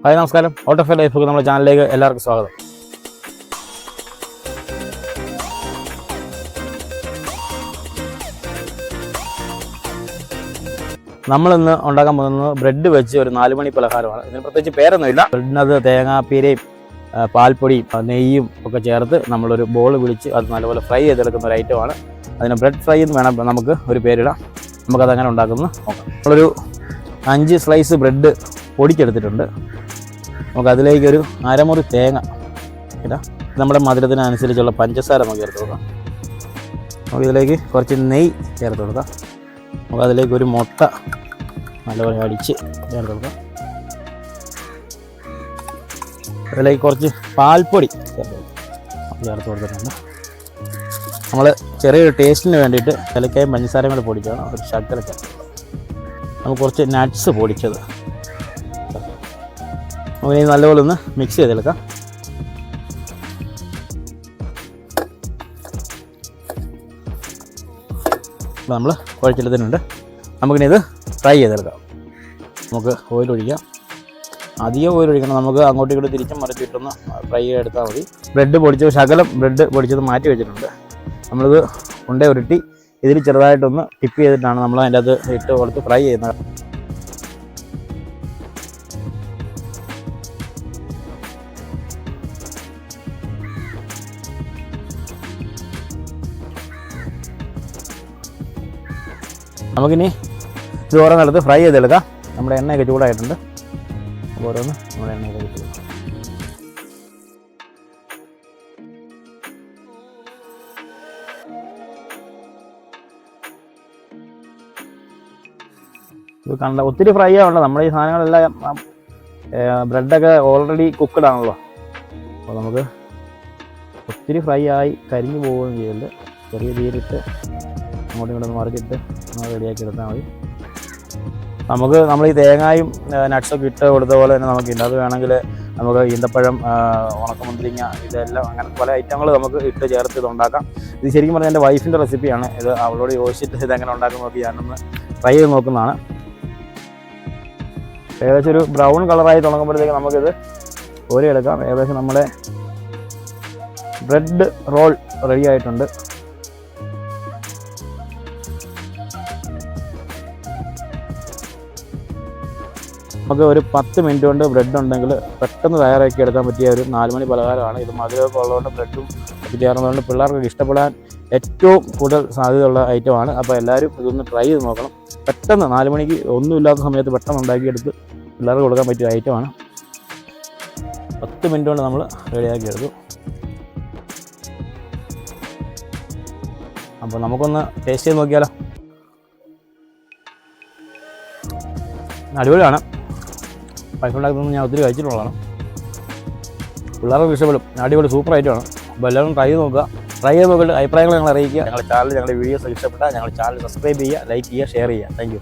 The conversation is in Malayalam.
ഹായ് നമസ്കാരം. ഔട്ട് ഓഫ് ലൈഫ് നമ്മുടെ ചാനലിലേക്ക് എല്ലാവർക്കും സ്വാഗതം. നമ്മളിന്ന് ഉണ്ടാക്കാൻ പോകുന്നത് ബ്രെഡ് വെച്ച് ഒരു 4 മണി പലഹാരമാണ്. ഇതിന് പ്രത്യേകിച്ച് പേരൊന്നുമില്ല. ബ്രെഡിനകത്ത് തേങ്ങാപ്പീരയും പാൽപ്പൊടിയും നെയ്യും ഒക്കെ ചേർത്ത് നമ്മളൊരു ബോൾ പിടിച്ച് അത് നല്ലപോലെ ഫ്രൈ ചെയ്തെടുക്കുന്ന ഒരു ഐറ്റമാണ്. അതിന് ബ്രെഡ് ഫ്രൈ എന്ന് വേണം നമുക്ക് ഒരു പേരിടാം. നമുക്കതങ്ങനെ ഉണ്ടാക്കുന്നത് നോക്കാം. നമ്മളൊരു 5 സ്ലൈസ് ബ്രെഡ് പൊടിച്ചെടുത്തിട്ടുണ്ട്. നമുക്കതിലേക്കൊരു അരമുറി തേങ്ങ ഇടാം. നമ്മുടെ മധുരത്തിനനുസരിച്ചുള്ള പഞ്ചസാര നമുക്ക് ചേർത്ത് കൊടുക്കാം. നമുക്കിതിലേക്ക് കുറച്ച് നെയ്യ് ചേർത്ത് കൊടുക്കാം. നമുക്കതിലേക്കൊരു മുട്ട നല്ലപോലെ അടിച്ച് ചേർത്ത് കൊടുക്കാം. അതിലേക്ക് കുറച്ച് പാൽപ്പൊടി ചേർത്ത് കൊടുത്തിട്ടുണ്ട്. നമ്മൾ ചെറിയൊരു ടേസ്റ്റിന് വേണ്ടിയിട്ട് ഏലക്കായും പഞ്ചസാരയും കൂടെ പൊടിച്ചാണ് ഒരു ശർക്കര ചേർത്ത്. നമുക്ക് കുറച്ച് നട്ട്സ് പൊടിച്ചത് നമുക്കിനി നല്ലപോലെ ഒന്ന് മിക്സ് ചെയ്തെടുക്കാം. നമ്മൾ കുഴച്ചെടുത്തിട്ടുണ്ട്. നമുക്കിനി ഇത് ഫ്രൈ ചെയ്തെടുക്കാം. നമുക്ക് ഓയിൽ ഒഴിക്കാം. അധികം ഓയിൽ ഒഴിക്കണം. നമുക്ക് അങ്ങോട്ടും ഇങ്ങോട്ടും തിരിച്ചും മറിച്ചിട്ടൊന്ന് ഫ്രൈ ചെയ്തെടുത്താൽ മതി. ബ്രെഡ് പൊടിച്ചത് ശകലം ബ്രെഡ് പൊടിച്ചത് മാറ്റി വെച്ചിട്ടുണ്ട്. നമ്മളിത് ഉരുട്ടി ഇതിൽ ചെറുതായിട്ടൊന്ന് ടിപ്പ് ചെയ്തിട്ടാണ് നമ്മൾ അതിൻ്റെ അത് ഇട്ട് കൊടുത്ത് ഫ്രൈ ചെയ്യുന്നത്. നമുക്കിനി ഇത് ഓരോ സ്ഥലത്ത് ഫ്രൈ ചെയ്തെടുക്കാം. നമ്മുടെ എണ്ണയൊക്കെ ചൂടായിട്ടുണ്ട്. ഓരോന്ന് നമ്മുടെ എണ്ണയൊക്കെ കിട്ടുക. ഇത് കണ്ട ഒത്തിരി ഫ്രൈ ആവണ്ട. നമ്മുടെ ഈ സാധനങ്ങളെല്ലാം ബ്രെഡൊക്കെ ഓൾറെഡി കുക്ക്ഡ് ആണല്ലോ. അപ്പോൾ നമുക്ക് ഒത്തിരി ഫ്രൈ ആയി കരിഞ്ഞു പോവുകയും ചെയ്യരുത്. ചെറിയ തീരിട്ട് അങ്ങോട്ടും ഇങ്ങോട്ടും മറിച്ചിട്ട് റെഡിയാക്കി എടുത്താൽ മതി. നമ്മൾ ഈ തേങ്ങായും നട്ട്സൊക്കെ ഇട്ട് കൊടുത്ത പോലെ തന്നെ നമുക്കുണ്ട്. അത് വേണമെങ്കിൽ നമുക്ക് ഈന്തപ്പഴം, ഉണക്കമുന്തിരിങ്ങ, ഇതെല്ലാം അങ്ങനെ പല ഐറ്റങ്ങൾ നമുക്ക് ഇട്ട് ചേർത്ത് ഇത് ഉണ്ടാക്കാം. ഇത് ശരിക്കും പറഞ്ഞാൽ എൻ്റെ വൈഫിൻ്റെ റെസിപ്പിയാണ്. ഇത് അവളോട് ചോദിച്ചിട്ട് ഇതെങ്ങനെ ഉണ്ടാക്കാൻ നോക്കി ഞാനൊന്ന് ട്രൈ ചെയ്ത് നോക്കുന്നതാണ്. ഏകദേശം ഒരു ബ്രൗൺ കളറായി തുടങ്ങുമ്പോഴത്തേക്ക് നമുക്കിത് കോരിയെടുക്കാം. ഏകദേശം നമ്മുടെ ബ്രെഡ് റോൾ റെഡി ആയിട്ടുണ്ട്. നമുക്ക് ഒരു 10 മിനിറ്റ് കൊണ്ട് ബ്രെഡ് ഉണ്ടെങ്കിൽ പെട്ടെന്ന് തയ്യാറാക്കി എടുക്കാൻ പറ്റിയ ഒരു 4 മണി പലഹാരമാണ്. ഇത് മധുരമൊക്കെ ഉള്ളതുകൊണ്ട് ബ്രെഡും ഒക്കെ ചേർന്നതുകൊണ്ട് പിള്ളേർക്ക് ഇഷ്ടപ്പെടാൻ ഏറ്റവും കൂടുതൽ സാധ്യതയുള്ള ഐറ്റമാണ്. അപ്പോൾ എല്ലാവരും ഇതൊന്ന് ട്രൈ ചെയ്ത് നോക്കണം. പെട്ടെന്ന് 4 മണിക്ക് ഒന്നുമില്ലാത്ത സമയത്ത് പെട്ടെന്ന് ഉണ്ടാക്കിയെടുത്ത് പിള്ളേർക്ക് കൊടുക്കാൻ പറ്റിയ ഐറ്റമാണ്. 10 മിനിറ്റ് കൊണ്ട് നമ്മൾ റെഡിയാക്കി എടുത്തു. അപ്പോൾ നമുക്കൊന്ന് ടേസ്റ്റ് ചെയ്ത് നോക്കിയാലോ. അടിപൊളിയാണ്. പൈസ ഉണ്ടാക്കുന്നത് ഞാൻ ഒത്തിരി കഴിച്ചിട്ടുള്ളതാണ്. പിള്ളേർക്ക് ഇഷ്ടപ്പെടും. അടിപൊളി സൂപ്പർ ഐറ്റമാണ്. അപ്പോൾ എല്ലാവരും ട്രൈ ചെയ്ത് നോക്കുക. ട്രൈ ചെയ്ത് നോക്കിയിട്ട് അഭിപ്രായങ്ങൾ ഞങ്ങൾ അറിയിക്കുക. ഞങ്ങളുടെ ചാനൽ, ഞങ്ങളുടെ വീഡിയോസ് ഇഷ്ടപ്പെട്ടാൽ ഞങ്ങളുടെ ചാനൽ സബ്സ്ക്രൈബ് ചെയ്യുക, ലൈക്ക് ചെയ്യുക, ഷെയർ ചെയ്യുക. Thank you.